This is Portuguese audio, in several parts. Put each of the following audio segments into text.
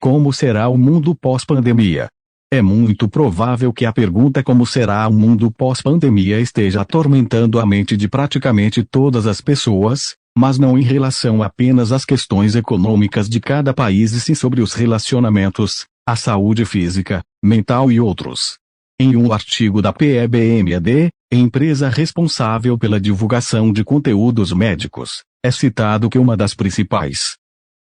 Como será o mundo pós-pandemia? É muito provável que a pergunta como será o mundo pós-pandemia esteja atormentando a mente de praticamente todas as pessoas, mas não em relação apenas às questões econômicas de cada país e sim sobre os relacionamentos, a saúde física, mental e outros. Em um artigo da PEBMED, empresa responsável pela divulgação de conteúdos médicos, é citado que uma das principais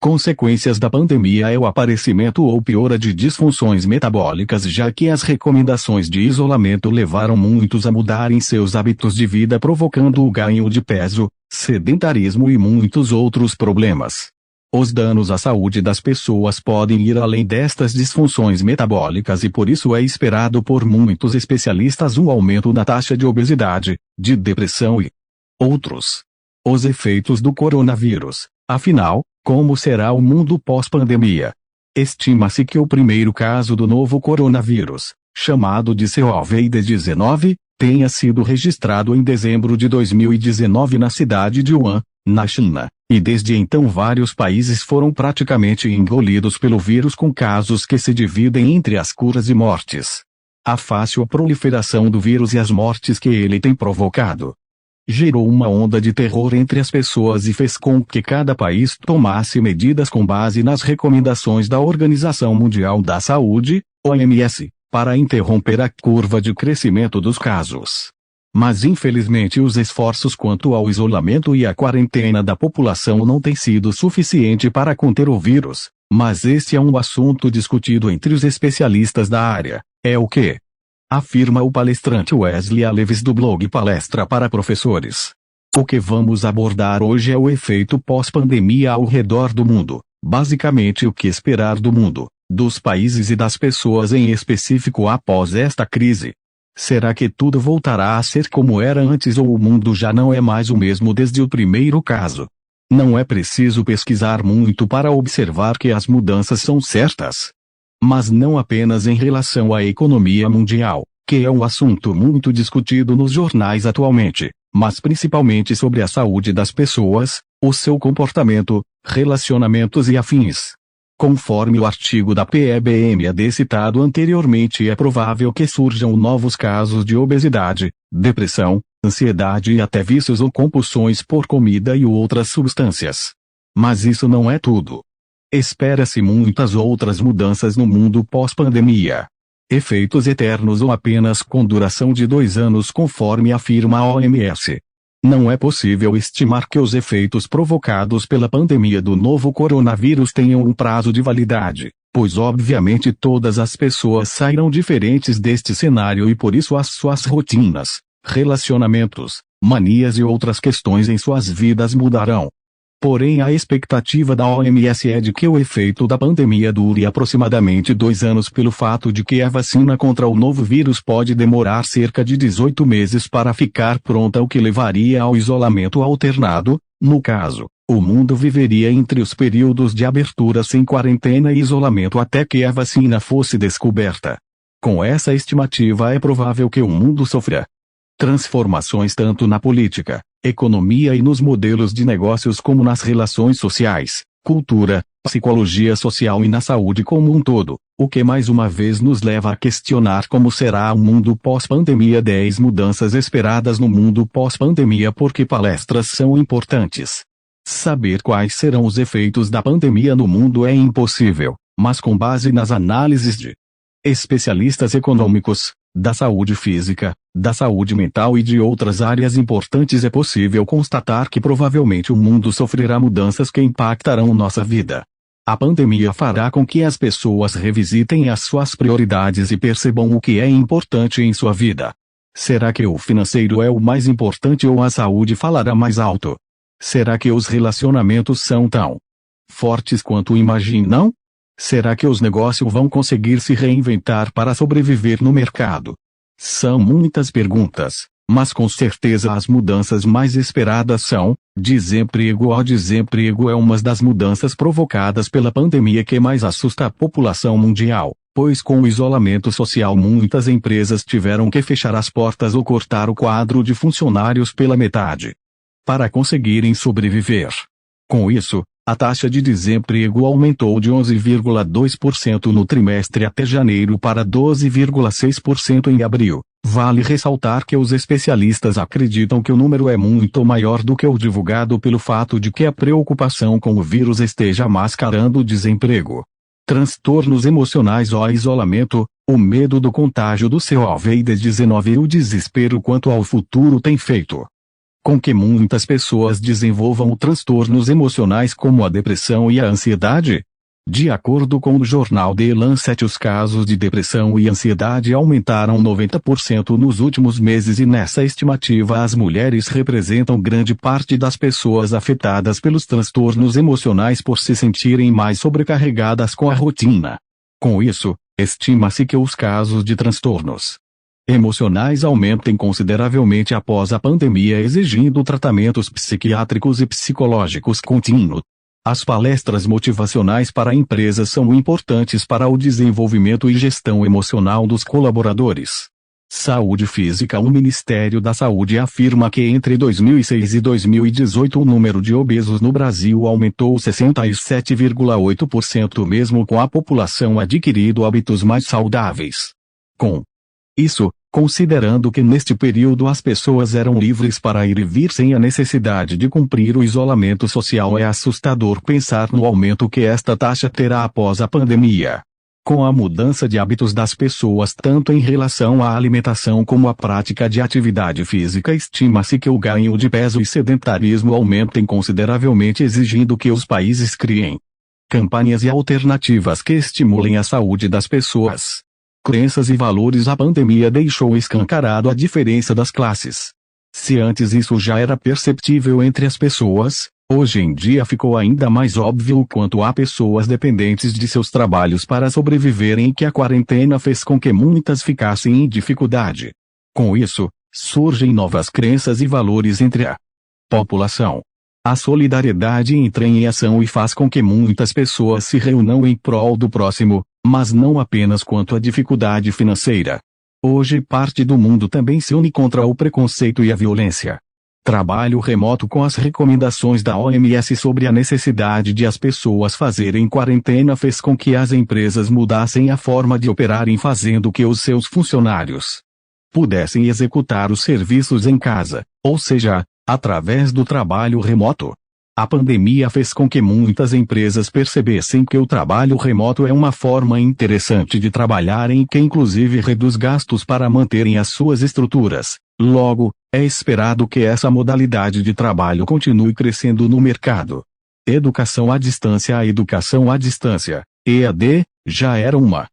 consequências da pandemia é o aparecimento ou piora de disfunções metabólicas, já que as recomendações de isolamento levaram muitos a mudarem seus hábitos de vida, provocando o ganho de peso, sedentarismo e muitos outros problemas. Os danos à saúde das pessoas podem ir além destas disfunções metabólicas e por isso é esperado por muitos especialistas um aumento na taxa de obesidade, de depressão e outros. Os efeitos do coronavírus. Afinal, como será o mundo pós-pandemia? Estima-se que o primeiro caso do novo coronavírus, chamado de COVID-19, tenha sido registrado em dezembro de 2019 na cidade de Wuhan, na China, e desde então vários países foram praticamente engolidos pelo vírus, com casos que se dividem entre as curas e mortes. A fácil proliferação do vírus e as mortes que ele tem provocado gerou uma onda de terror entre as pessoas e fez com que cada país tomasse medidas com base nas recomendações da Organização Mundial da Saúde, OMS, para interromper a curva de crescimento dos casos. Mas infelizmente os esforços quanto ao isolamento e à quarentena da população não têm sido suficiente para conter o vírus, mas este é um assunto discutido entre os especialistas da área. É o que afirma o palestrante Wesley Aleves do blog Palestra para Professores. O que vamos abordar hoje é o efeito pós-pandemia ao redor do mundo, basicamente o que esperar do mundo, dos países e das pessoas em específico após esta crise. Será que tudo voltará a ser como era antes ou o mundo já não é mais o mesmo desde o primeiro caso? Não é preciso pesquisar muito para observar que as mudanças são certas. Mas não apenas em relação à economia mundial, que é um assunto muito discutido nos jornais atualmente, mas principalmente sobre a saúde das pessoas, o seu comportamento, relacionamentos e afins. Conforme o artigo da PEBMED citado anteriormente, é provável que surjam novos casos de obesidade, depressão, ansiedade e até vícios ou compulsões por comida e outras substâncias. Mas isso não é tudo. Espera-se muitas outras mudanças no mundo pós-pandemia. Efeitos eternos ou apenas com duração de 2 anos, conforme afirma a OMS. Não é possível estimar que os efeitos provocados pela pandemia do novo coronavírus tenham um prazo de validade, pois obviamente todas as pessoas sairão diferentes deste cenário e por isso as suas rotinas, relacionamentos, manias e outras questões em suas vidas mudarão. Porém, a expectativa da OMS é de que o efeito da pandemia dure aproximadamente 2 anos, pelo fato de que a vacina contra o novo vírus pode demorar cerca de 18 meses para ficar pronta, o que levaria ao isolamento alternado. No caso, o mundo viveria entre os períodos de abertura sem quarentena e isolamento até que a vacina fosse descoberta. Com essa estimativa, é provável que o mundo sofra transformações tanto na política, economia e nos modelos de negócios como nas relações sociais, cultura, psicologia social e na saúde como um todo, o que mais uma vez nos leva a questionar como será o mundo pós-pandemia. 10 mudanças esperadas no mundo pós-pandemia. Por que palestras são importantes? Saber quais serão os efeitos da pandemia no mundo é impossível, mas com base nas análises de especialistas econômicos, da saúde física, da saúde mental e de outras áreas importantes, é possível constatar que provavelmente o mundo sofrerá mudanças que impactarão nossa vida. A pandemia fará com que as pessoas revisitem as suas prioridades e percebam o que é importante em sua vida. Será que o financeiro é o mais importante ou a saúde falará mais alto? Será que os relacionamentos são tão fortes quanto imaginam? Será que os negócios vão conseguir se reinventar para sobreviver no mercado? São muitas perguntas, mas com certeza as mudanças mais esperadas são: desemprego. O desemprego é uma das mudanças provocadas pela pandemia que mais assusta a população mundial, pois com o isolamento social muitas empresas tiveram que fechar as portas ou cortar o quadro de funcionários pela metade para conseguirem sobreviver. Com isso, A taxa de desemprego aumentou de 11,2% no trimestre até janeiro para 12,6% em abril. Vale ressaltar que os especialistas acreditam que o número é muito maior do que o divulgado pelo fato de que a preocupação com o vírus esteja mascarando o desemprego. Transtornos emocionais ou isolamento, o medo do contágio do Covid-19 e o desespero quanto ao futuro têm feito com que muitas pessoas desenvolvam transtornos emocionais como a depressão e a ansiedade. De acordo com o jornal The Lancet, os casos de depressão e ansiedade aumentaram 90% nos últimos meses e nessa estimativa as mulheres representam grande parte das pessoas afetadas pelos transtornos emocionais por se sentirem mais sobrecarregadas com a rotina. Com isso, estima-se que os casos de transtornos emocionais aumentem consideravelmente após a pandemia, exigindo tratamentos psiquiátricos e psicológicos contínuos. As palestras motivacionais para empresas são importantes para o desenvolvimento e gestão emocional dos colaboradores. Saúde física. O Ministério da Saúde afirma que entre 2006 e 2018 o número de obesos no Brasil aumentou 67,8%, mesmo com a população adquirindo hábitos mais saudáveis. Com isso, considerando que neste período as pessoas eram livres para ir e vir sem a necessidade de cumprir o isolamento social, é assustador pensar no aumento que esta taxa terá após a pandemia. Com a mudança de hábitos das pessoas tanto em relação à alimentação como à prática de atividade física, estima-se que o ganho de peso e sedentarismo aumentem consideravelmente, exigindo que os países criem campanhas e alternativas que estimulem a saúde das pessoas. Crenças e valores. A pandemia deixou escancarado a diferença das classes. Se antes isso já era perceptível entre as pessoas, hoje em dia ficou ainda mais óbvio quanto há pessoas dependentes de seus trabalhos para sobreviverem e que a quarentena fez com que muitas ficassem em dificuldade. Com isso, surgem novas crenças e valores entre a população. A solidariedade entra em ação e faz com que muitas pessoas se reúnam em prol do próximo, mas não apenas quanto à dificuldade financeira. Hoje parte do mundo também se une contra o preconceito e a violência. Trabalho remoto. Com as recomendações da OMS sobre a necessidade de as pessoas fazerem quarentena fez com que as empresas mudassem a forma de operarem, fazendo que os seus funcionários pudessem executar os serviços em casa, ou seja, através do trabalho remoto. A pandemia fez com que muitas empresas percebessem que o trabalho remoto é uma forma interessante de trabalhar e que inclusive reduz gastos para manterem as suas estruturas. Logo, é esperado que essa modalidade de trabalho continue crescendo no mercado. Educação à distância. A educação à distância, EAD, já era uma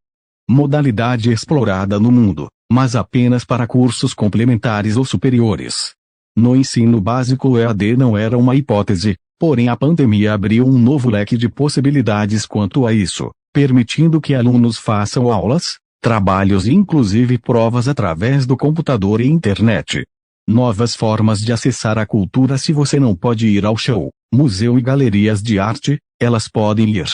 modalidade explorada no mundo, mas apenas para cursos complementares ou superiores. No ensino básico, o EAD não era uma hipótese. Porém, a pandemia abriu um novo leque de possibilidades quanto a isso, permitindo que alunos façam aulas, trabalhos e inclusive provas através do computador e internet. Novas formas de acessar a cultura. Se você não pode ir ao show, museu e galerias de arte, elas podem ir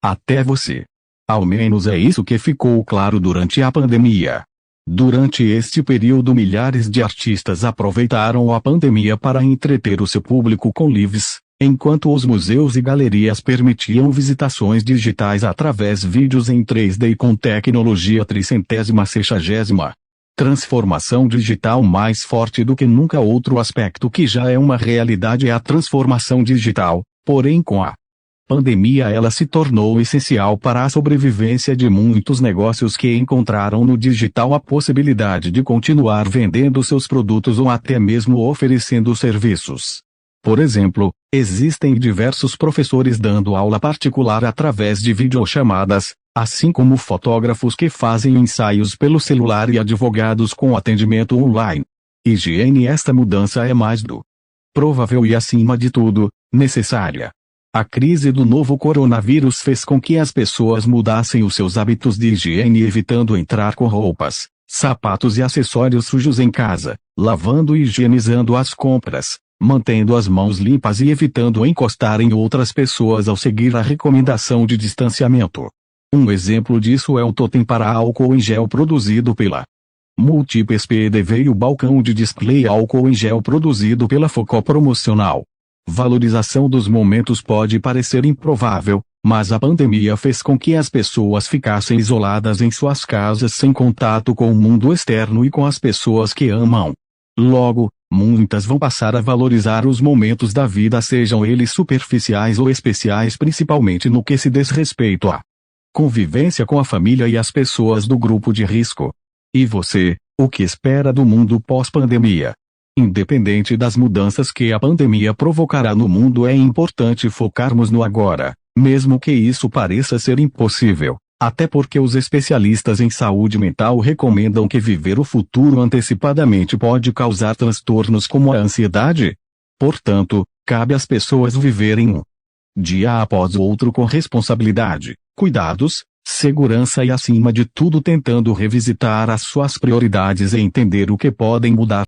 até você. Ao menos é isso que ficou claro durante a pandemia. Durante este período, milhares de artistas aproveitaram a pandemia para entreter o seu público com lives, enquanto os museus e galerias permitiam visitações digitais através de vídeos em 3D com tecnologia 360ª. Transformação digital. Mais forte do que nunca, outro aspecto que já é uma realidade é a transformação digital, porém com a pandemia ela se tornou essencial para a sobrevivência de muitos negócios que encontraram no digital a possibilidade de continuar vendendo seus produtos ou até mesmo oferecendo serviços. Por exemplo, existem diversos professores dando aula particular através de videochamadas, assim como fotógrafos que fazem ensaios pelo celular e advogados com atendimento online. Higiene. Esta mudança é mais do provável e, acima de tudo, necessária. A crise do novo coronavírus fez com que as pessoas mudassem os seus hábitos de higiene, evitando entrar com roupas, sapatos e acessórios sujos em casa, lavando e higienizando as compras, mantendo as mãos limpas e evitando encostar em outras pessoas ao seguir a recomendação de distanciamento. Um exemplo disso é o totem para álcool em gel produzido pela Multipes PDV e o balcão de display álcool em gel produzido pela Focó Promocional. Valorização dos momentos pode parecer improvável, mas a pandemia fez com que as pessoas ficassem isoladas em suas casas sem contato com o mundo externo e com as pessoas que amam. Logo, muitas vão passar a valorizar os momentos da vida, sejam eles superficiais ou especiais, principalmente no que se diz respeito à convivência com a família e as pessoas do grupo de risco. E você, o que espera do mundo pós-pandemia? Independente das mudanças que a pandemia provocará no mundo, é importante focarmos no agora, mesmo que isso pareça ser impossível, até porque os especialistas em saúde mental recomendam que viver o futuro antecipadamente pode causar transtornos como a ansiedade. Portanto, cabe às pessoas viverem um dia após o outro com responsabilidade, cuidados, segurança e, acima de tudo, tentando revisitar as suas prioridades e entender o que podem mudar.